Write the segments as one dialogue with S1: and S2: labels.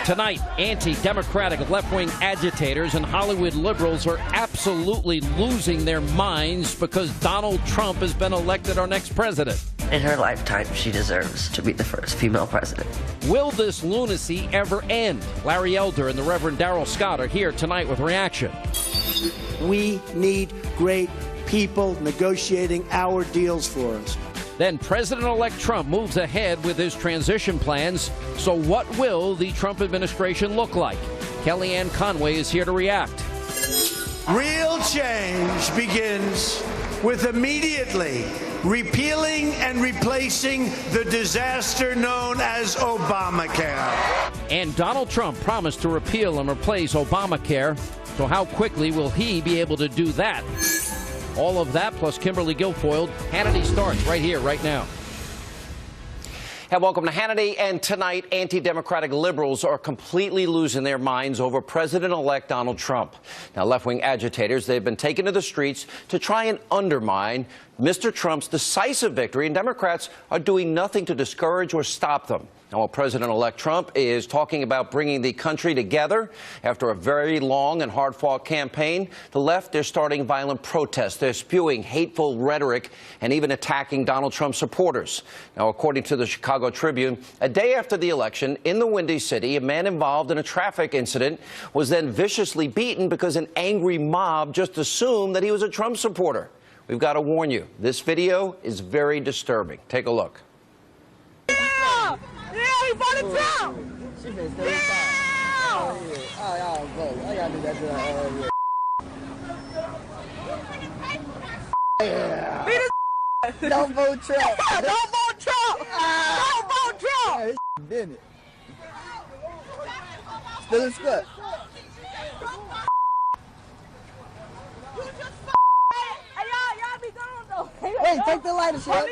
S1: Tonight, anti-democratic left-wing agitators and Hollywood liberals are absolutely losing their minds because Donald Trump has been elected our next president.
S2: In her lifetime, she deserves to be the first female president.
S1: Will this lunacy ever end? Larry Elder and the Reverend Darrell Scott are here tonight with reaction.
S3: We need great people negotiating our deals for us.
S1: Then President-elect Trump moves ahead with his transition plans. So what will the Trump administration look like? Kellyanne Conway is here to react.
S3: Real change begins with immediately repealing and replacing the disaster known as Obamacare.
S1: And Donald Trump promised to repeal and replace Obamacare. So how quickly will he be able to do that? All of that plus Kimberly Guilfoyle. Hannity starts right here, right now.
S4: And welcome to Hannity. And tonight, anti-democratic liberals are completely losing their minds over President-elect Donald Trump. Now, left-wing agitators, they've been taken to the streets to try and undermine Mr. Trump's decisive victory, and Democrats are doing nothing to discourage or stop them. Now, while President-elect Trump is talking about bringing the country together after a very long and hard-fought campaign, the left, they're starting violent protests. They're spewing hateful rhetoric and even attacking Donald Trump supporters. Now, according to the Chicago Tribune, a day after the election in the Windy City, a man involved in a traffic incident was then viciously beaten because an angry mob just assumed that he was a Trump supporter. We've got to warn you, this video is very disturbing. Take a look.
S5: Yeah, he voted Trump. Yeah.
S6: Don't vote Trump.
S5: Don't vote Trump. Don't vote Trump.
S6: Did it? Still in split. Wait, take the lighter shot.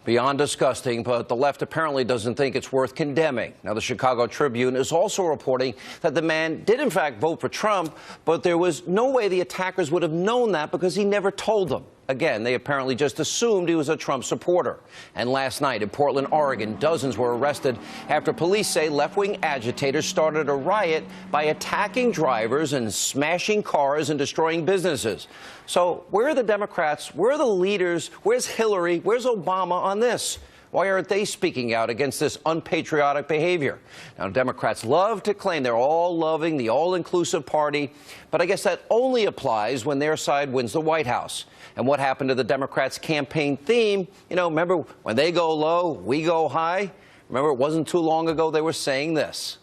S4: Beyond disgusting, but the left apparently doesn't think it's worth condemning. Now, the Chicago Tribune is also reporting that the man did, in fact, vote for Trump, but there was no way the attackers would have known that because he never told them. Again, they apparently just assumed he was a Trump supporter. And last night in Portland, Oregon, dozens were arrested after police say left-wing agitators started a riot by attacking drivers and smashing cars and destroying businesses. So where are the Democrats? Where are the leaders? Where's Hillary? Where's Obama on this? Why aren't they speaking out against this unpatriotic behavior? Now, Democrats love to claim they're all-loving, the all-inclusive party, but I guess that only applies when their side wins the White House. And what happened to the Democrats' campaign theme? You know, remember, when they go low, we go high? Remember, it wasn't too long ago they were saying this.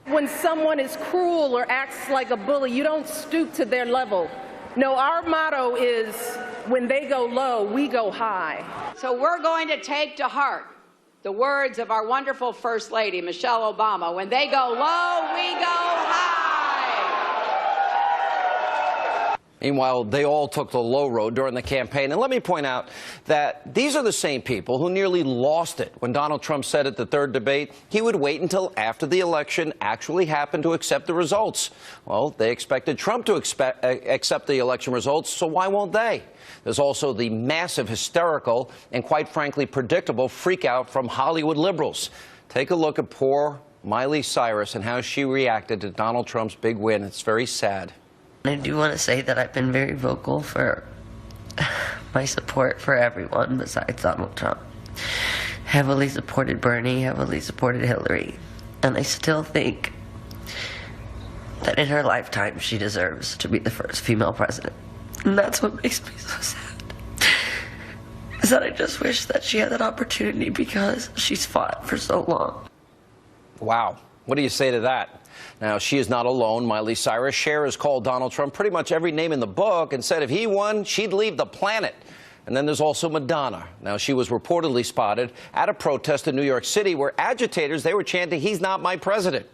S7: When someone is cruel or acts like a bully, you don't stoop to their level. No, our motto is, when they go low, we go high.
S8: So we're going to take to heart the words of our wonderful First Lady, Michelle Obama. When they go low, we go high.
S4: Meanwhile, they all took the low road during the campaign. And let me point out that these are the same people who nearly lost it when Donald Trump said at the third debate he would wait until after the election actually happened to accept the results. Well, they expected Trump to accept the election results, so why won't they? There's also the massive, hysterical, and quite frankly predictable freakout from Hollywood liberals. Take a look at poor Miley Cyrus and how she reacted to Donald Trump's big win. It's very sad.
S2: I do want to say that I've been very vocal for my support for everyone besides Donald Trump. Heavily supported Bernie, heavily supported Hillary. And I still think that in her lifetime she deserves to be the first female president. And that's what makes me so sad. Is that I just wish that she had that opportunity because she's fought for so long.
S4: Wow. What do you say to that? Now, she is not alone. Miley Cyrus has called Donald Trump pretty much every name in the book and said if he won, she'd leave the planet. And then there's also Madonna. Now, she was reportedly spotted at a protest in New York City where agitators, they were chanting, "He's not my president."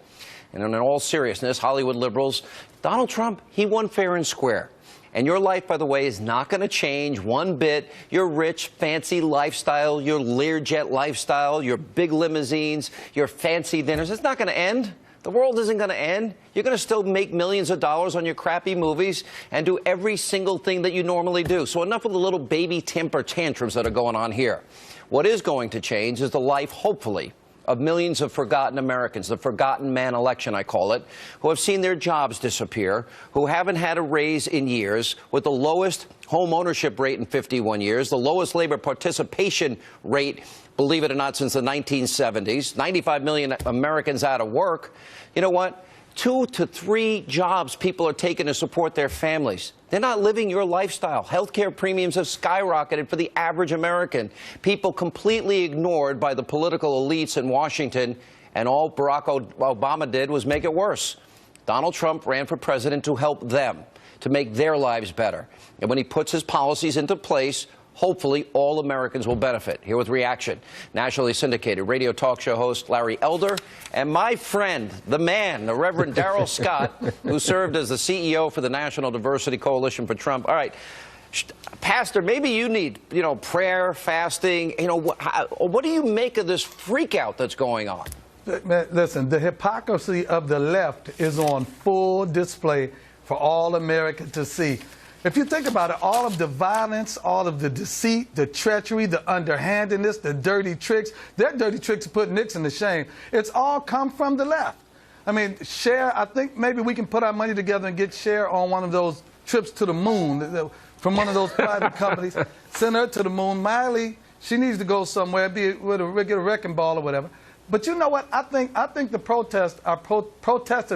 S4: And in all seriousness, Hollywood liberals, Donald Trump, he won fair and square. And your life, by the way, is not going to change one bit. Your rich, fancy lifestyle, your Learjet lifestyle, your big limousines, your fancy dinners, it's not going to end. The world isn't going to end. You're going to still make millions of dollars on your crappy movies and do every single thing that you normally do. So enough of the little baby temper tantrums that are going on here. What is going to change is the life, hopefully, of millions of forgotten Americans, the forgotten man election, I call it, who have seen their jobs disappear, who haven't had a raise in years, with the lowest home ownership rate in 51 years, the lowest labor participation rate, believe it or not, since the 1970s, 95 million Americans out of work. You know what? 2 to 3 jobs people are taking to support their families. They're not living your lifestyle. Healthcare premiums have skyrocketed for the average American. People completely ignored by the political elites in Washington, and all Barack Obama did was make it worse. Donald Trump ran for president to help them, to make their lives better. And when he puts his policies into place, hopefully all Americans will benefit. Here with reaction, nationally syndicated radio talk show host Larry Elder and my friend, the man, the Reverend Darrell Scott, who served as the CEO for the National Diversity Coalition for Trump. All right, Pastor, maybe you need, prayer, fasting. What do you make of this freak out that's going on?
S9: Listen, the hypocrisy of the left is on full display for all America to see. If you think about it, all of the violence, all of the deceit, the treachery, the underhandedness, the dirty tricks, their dirty tricks put Nixon to shame. It's all come from the left. I mean, Cher, I think maybe we can put our money together and get Cher on one of those trips to the moon from one of those private companies. Send her to the moon. Miley, she needs to go somewhere, be with a regular wrecking ball or whatever. But you know what? I think the protesters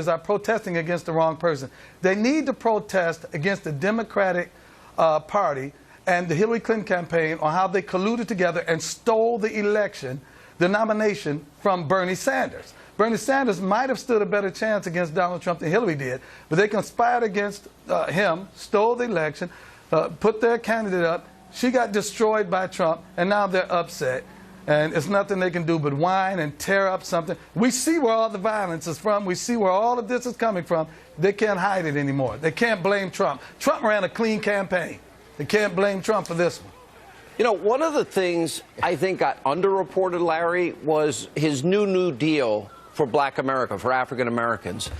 S9: are protesting against the wrong person. They need to protest against the Democratic Party and the Hillary Clinton campaign on how they colluded together and stole the election, the nomination from Bernie Sanders. Bernie Sanders might have stood a better chance against Donald Trump than Hillary did, but they conspired against him, stole the election, put their candidate up. She got destroyed by Trump, and now they're upset. And it's nothing they can do but whine and tear up something. We see where all the violence is from. We see where all of this is coming from. They can't hide it anymore. They can't blame Trump. Trump ran a clean campaign. They can't blame Trump for this one.
S4: One of the things I think got underreported, Larry, was his New Deal for Black America, for African Americans.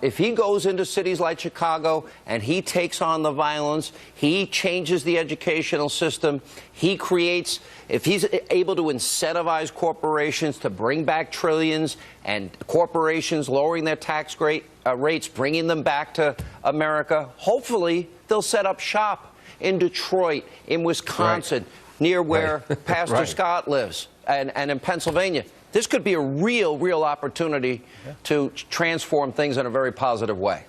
S4: If he goes into cities like Chicago and he takes on the violence, he changes the educational system, he creates, if he's able to incentivize corporations to bring back trillions and corporations lowering their tax rates, bringing them back to America, hopefully they'll set up shop in Detroit, in Wisconsin, near where Pastor Scott lives, and in Pennsylvania. This could be a real opportunity to transform things in a very positive way.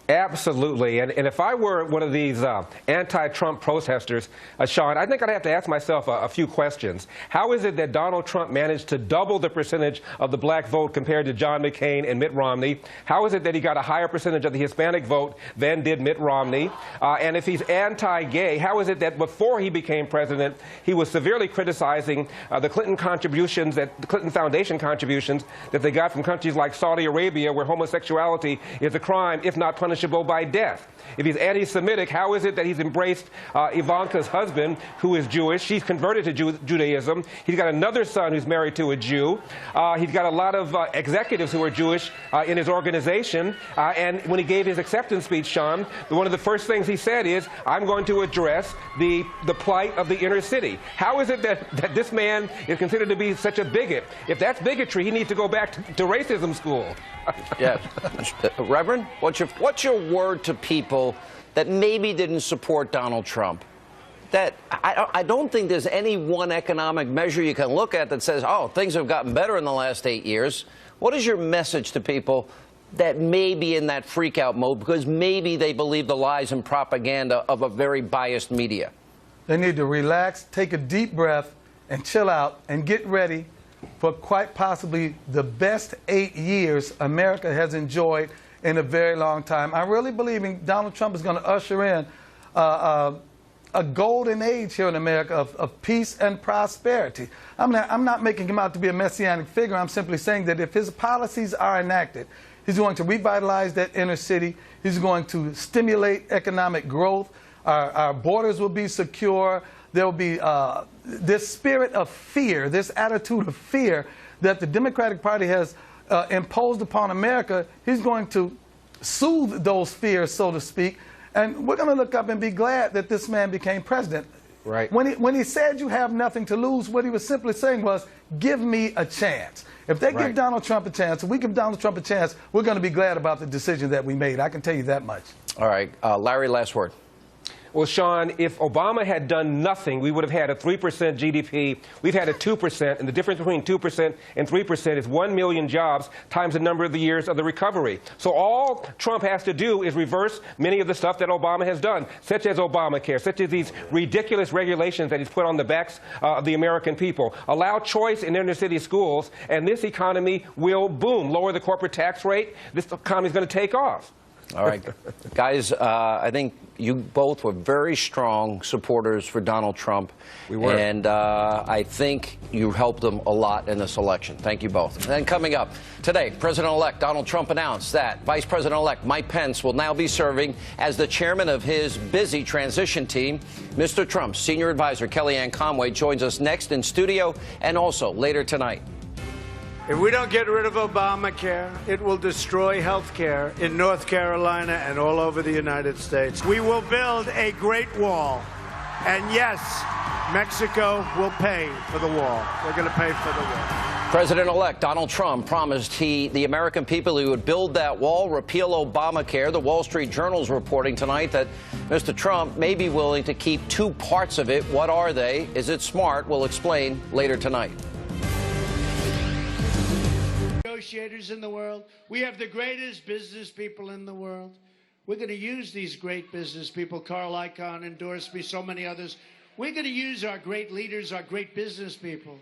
S10: Absolutely. And if I were one of these anti-Trump protesters, Sean, I think I'd have to ask myself a few questions. How is it that Donald Trump managed to double the percentage of the black vote compared to John McCain and Mitt Romney? How is it that he got a higher percentage of the Hispanic vote than did Mitt Romney? And if he's anti-gay, how is it that before he became president, he was severely criticizing the Clinton contributions, the Clinton Foundation contributions that they got from countries like Saudi Arabia, where homosexuality is a crime, if not punishable by death? If he's anti-Semitic, how is it that he's embraced Ivanka's husband, who is Jewish? She's converted to Judaism. He's got another son who's married to a Jew. He's got a lot of executives who are Jewish in his organization. And when he gave his acceptance speech, Sean, one of the first things he said is, I'm going to address the plight of the inner city. How is it that this man is considered to be such a bigot? If that's bigotry, he needs to go back to racism school.
S4: Yes. Reverend, what's your word to people that maybe didn't support Donald Trump? That I don't think there's any one economic measure you can look at that says, oh, things have gotten better in the last 8 years. What is your message to people that may be in that freak-out mode because maybe they believe the lies and propaganda of a very biased media?
S9: They need to relax, take a deep breath, and chill out and get ready for quite possibly the best 8 years America has enjoyed in a very long time. I'm really believing Donald Trump is going to usher in a golden age here in America of peace and prosperity. I'm not making him out to be a messianic figure. I'm simply saying that if his policies are enacted, he's going to revitalize that inner city. He's going to stimulate economic growth. Our borders will be secure. There will be this spirit of fear, this attitude of fear that the Democratic Party has imposed upon America. He's going to soothe those fears, so to speak. And we're going to look up and be glad that this man became president.
S10: Right.
S9: When he said you have nothing to lose, what he was simply saying was, give me a chance. If they give Donald Trump a chance, if we give Donald Trump a chance, we're going to be glad about the decision that we made. I can tell you that much.
S4: All right. Larry, last word.
S10: Well, Sean, if Obama had done nothing, we would have had a 3% GDP. We've had a 2%, and the difference between 2% and 3% is 1 million jobs times the number of the years of the recovery. So all Trump has to do is reverse many of the stuff that Obama has done, such as Obamacare, such as these ridiculous regulations that he's put on the backs of the American people. Allow choice in inner city schools, and this economy will boom. Lower the corporate tax rate, this economy is going to take off.
S4: All right. Guys, I think you both were very strong supporters for Donald Trump.
S10: We were.
S4: And I think you helped him a lot in this election. Thank you both. And coming up today, President-elect Donald Trump announced that Vice President-elect Mike Pence will now be serving as the chairman of his busy transition team. Mr. Trump's senior advisor, Kellyanne Conway, joins us next in studio and also later tonight.
S3: If we don't get rid of Obamacare, it will destroy health care in North Carolina and all over the United States. We will build a great wall. And yes, Mexico will pay for the wall. They're going to pay for the wall.
S4: President-elect Donald Trump promised the American people he would build that wall, repeal Obamacare. The Wall Street Journal is reporting tonight that Mr. Trump may be willing to keep two parts of it. What are they? Is it smart? We'll explain later tonight.
S3: Negotiators in the world. We have the greatest business people in the world. We're going to use these great business people. Carl Icahn endorsed me, so many others. We're going to use our great leaders, our great business people.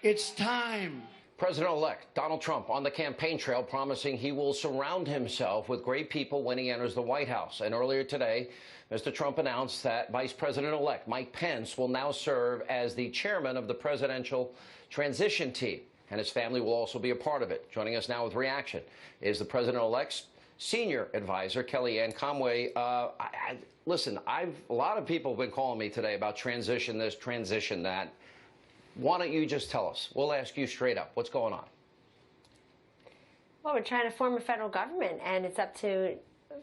S3: It's time.
S4: President-elect Donald Trump on the campaign trail promising he will surround himself with great people when he enters the White House. And earlier today, Mr. Trump announced that Vice President-elect Mike Pence will now serve as the chairman of the presidential transition team. And his family will also be a part of it. Joining us now with reaction is the president-elect's senior advisor, Kellyanne Conway. Listen, a lot of people have been calling me today about transition this, transition that. Why don't you just tell us? We'll ask you straight up. What's going on?
S11: Well, we're trying to form a federal government, and it's up to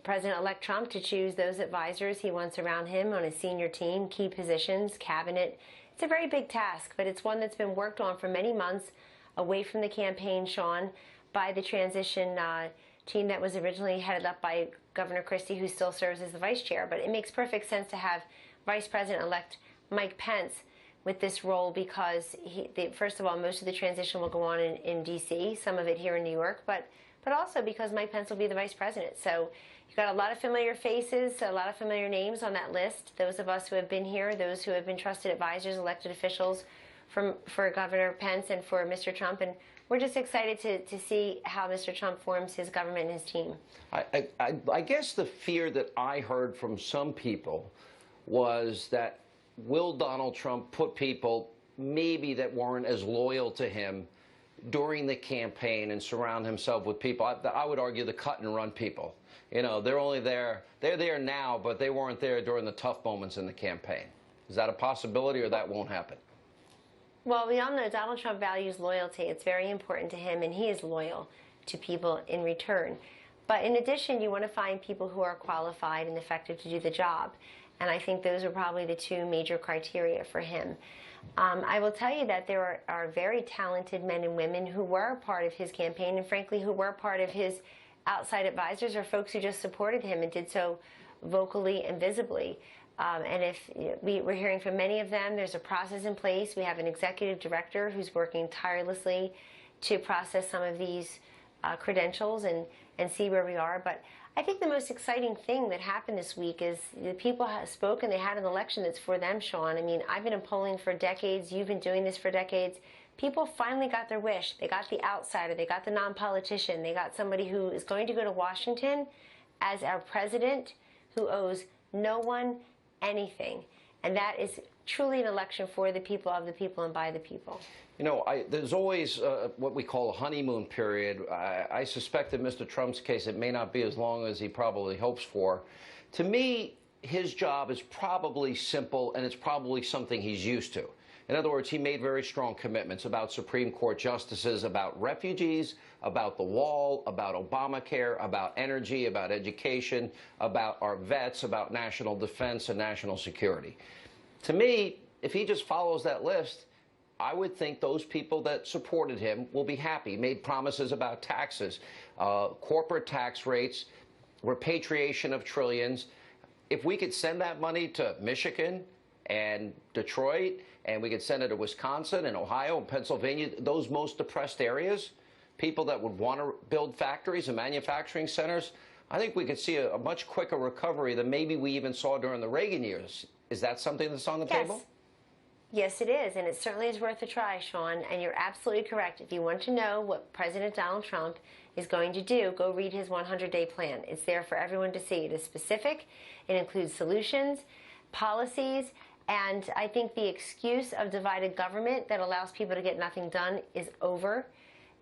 S11: President-elect Trump to choose those advisors he wants around him on his senior team, key positions, cabinet. It's a very big task, but it's one that's been worked on for many months away from the campaign, Sean, by the transition team that was originally headed up by Governor Christie, who still serves as the vice chair. But it makes perfect sense to have Vice President-elect Mike Pence with this role because, first of all, most of the transition will go on in D.C., some of it here in New York, but also because Mike Pence will be the vice president. So you've got a lot of familiar faces, a lot of familiar names on that list, those of us who have been here, those who have been trusted advisors, elected officials, for Governor Pence and for Mr. Trump, and we're just excited to see how Mr. Trump forms his government and his team.
S4: I guess the fear that I heard from some people was that will Donald Trump put people maybe that weren't as loyal to him during the campaign and surround himself with people, I would argue the cut and run people. You know, they're there now, but they weren't there during the tough moments in the campaign. Is that a possibility or that won't happen?
S11: Well, we all know Donald Trump values loyalty. It's very important to him, and he is loyal to people in return. But in addition, you want to find people who are qualified and effective to do the job. And I think those are probably the two major criteria for him. I will tell you that there are very talented men and women who were part of his campaign and, frankly, who were part of his outside advisors or folks who just supported him and did so vocally and visibly. And if we're hearing from many of them, there's a process in place. We have an executive director who's working tirelessly to process some of these credentials and see where we are. But I think the most exciting thing that happened this week is the people have spoken. They had an election that's for them, Sean. I mean, I've been in polling for decades. You've been doing this for decades. People finally got their wish. They got the outsider. They got the non-politician. They got somebody who is going to go to Washington as our president who owes no one anything. And that is truly an election for the people, of the people, and by the people.
S4: You know, there's always what we call a honeymoon period. I suspect in Mr. Trump's case, it may not be as long as he probably hopes for. To me, his job is probably simple, and it's probably something he's used to. In other words, he made very strong commitments about Supreme Court justices, about refugees, about the wall, about Obamacare, about energy, about education, about our vets, about national defense and national security. To me, if he just follows that list, I would think those people that supported him will be happy, made promises about taxes, corporate tax rates, repatriation of trillions. If we could send that money to Michigan and Detroit, and we could send it to Wisconsin and Ohio and Pennsylvania, those most depressed areas, people that would want to build factories and manufacturing centers, I think we could see a much quicker recovery than maybe we even saw during the Reagan years. Is that something that's on the table?
S11: Yes, it is, and it certainly is worth a try, Sean, and you're absolutely correct. If you want to know what President Donald Trump is going to do, go read his 100-day plan. It's there for everyone to see. It is specific. It includes solutions, policies, and I think the excuse of divided government that allows people to get nothing done is over.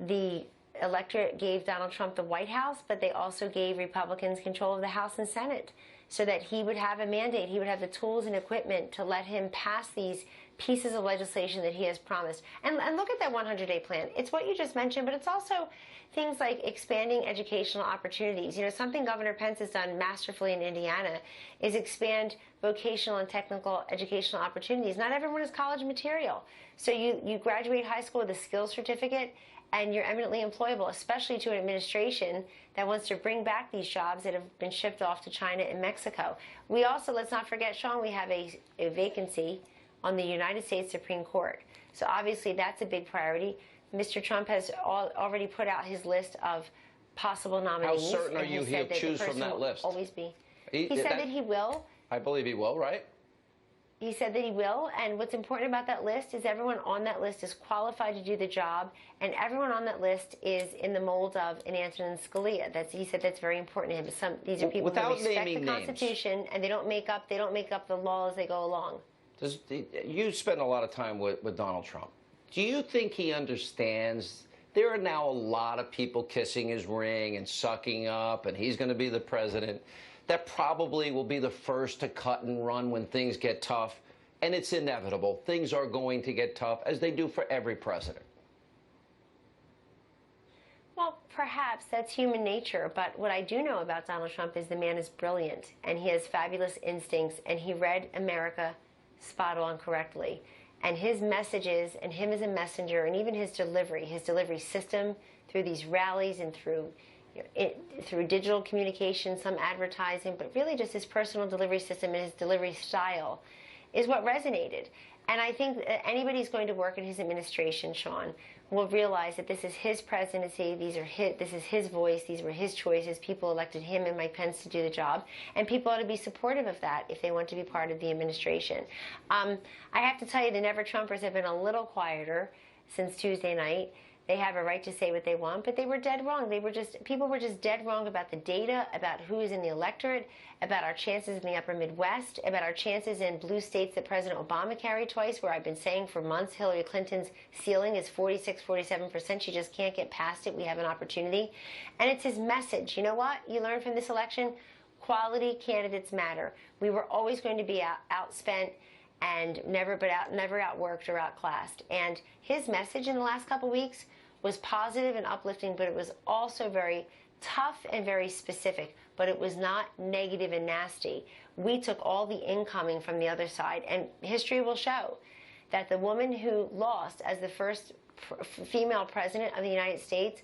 S11: The electorate gave Donald Trump the White House, but they also gave Republicans control of the House and Senate so that he would have a mandate. He would have the tools and equipment to let him pass these pieces of legislation that he has promised. And look at that 100-day plan. It's what you just mentioned, but it's also things like expanding educational opportunities. You know, something Governor Pence has done masterfully in Indiana is expand vocational and technical educational opportunities. Not everyone is college material. So you graduate high school with a skills certificate and you're eminently employable, especially to an administration that wants to bring back these jobs that have been shipped off to China and Mexico. We also, let's not forget, Sean, we have a vacancy on the United States Supreme Court. So obviously that's a big priority. Mr. Trump has already put out his list of possible nominees.
S4: How certain are you he'll choose from that list?
S11: Always be. He said that he will.
S4: I believe he will, right?
S11: He said that he will, and what's important about that list is everyone on that list is qualified to do the job, and everyone on that list is in the mold of an Antonin Scalia. He said that's very important to him. These are people who respect the Constitution, and they don't make up the law as they go along.
S4: You spend a lot of time with Donald Trump. Do you think he understands there are now a lot of people kissing his ring and sucking up, and he's going to be the president, that probably will be the first to cut and run when things get tough? And it's inevitable. Things are going to get tough, as they do for every president.
S11: Well, perhaps that's human nature, but what I do know about Donald Trump is the man is brilliant, and he has fabulous instincts, and he read America spot on correctly. And his messages, and him as a messenger, and even his delivery system through these rallies and through digital communication, some advertising, but really just his personal delivery system and his delivery style is what resonated. And I think anybody who's going to work in his administration, Sean, will realize that this is his presidency, this is his voice, these were his choices. People elected him and Mike Pence to do the job, and people ought to be supportive of that if they want to be part of the administration. I have to tell you, the Never-Trumpers have been a little quieter since Tuesday night. They have a right to say what they want, but they were dead wrong. People were just dead wrong about the data, about who is in the electorate, about our chances in the upper Midwest, about our chances in blue states that President Obama carried twice, where I've been saying for months Hillary Clinton's ceiling is 46, 47%. She just can't get past it. We have an opportunity. And it's his message. You know what you learned from this election? Quality candidates matter. We were always going to be outspent and never outworked or outclassed. And his message in the last couple weeks was positive and uplifting, but it was also very tough and very specific, but it was not negative and nasty. We took all the incoming from the other side, and history will show that the woman who lost as the first female president of the United States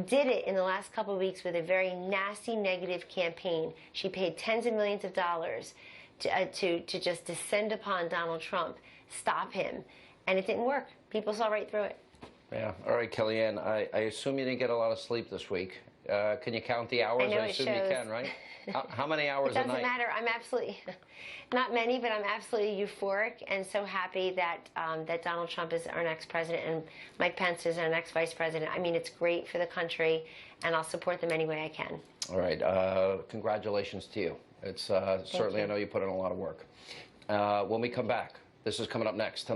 S11: did it in the last couple of weeks with a very nasty negative campaign. She paid tens of millions of dollars to just descend upon Donald Trump, stop him, and it didn't work. People saw right through it.
S4: Yeah. All right, Kellyanne, I assume you didn't get a lot of sleep this week. Can you count the hours? I assume you can, right? How many hours a night?
S11: It doesn't matter. I'm absolutely, not many, but I'm absolutely euphoric and so happy that that Donald Trump is our next president and Mike Pence is our next vice president. I mean, it's great for the country, and I'll support them any way I can.
S4: All right. Congratulations to you. It's certainly, I know you put in a lot of work. When we come back, this is coming up next.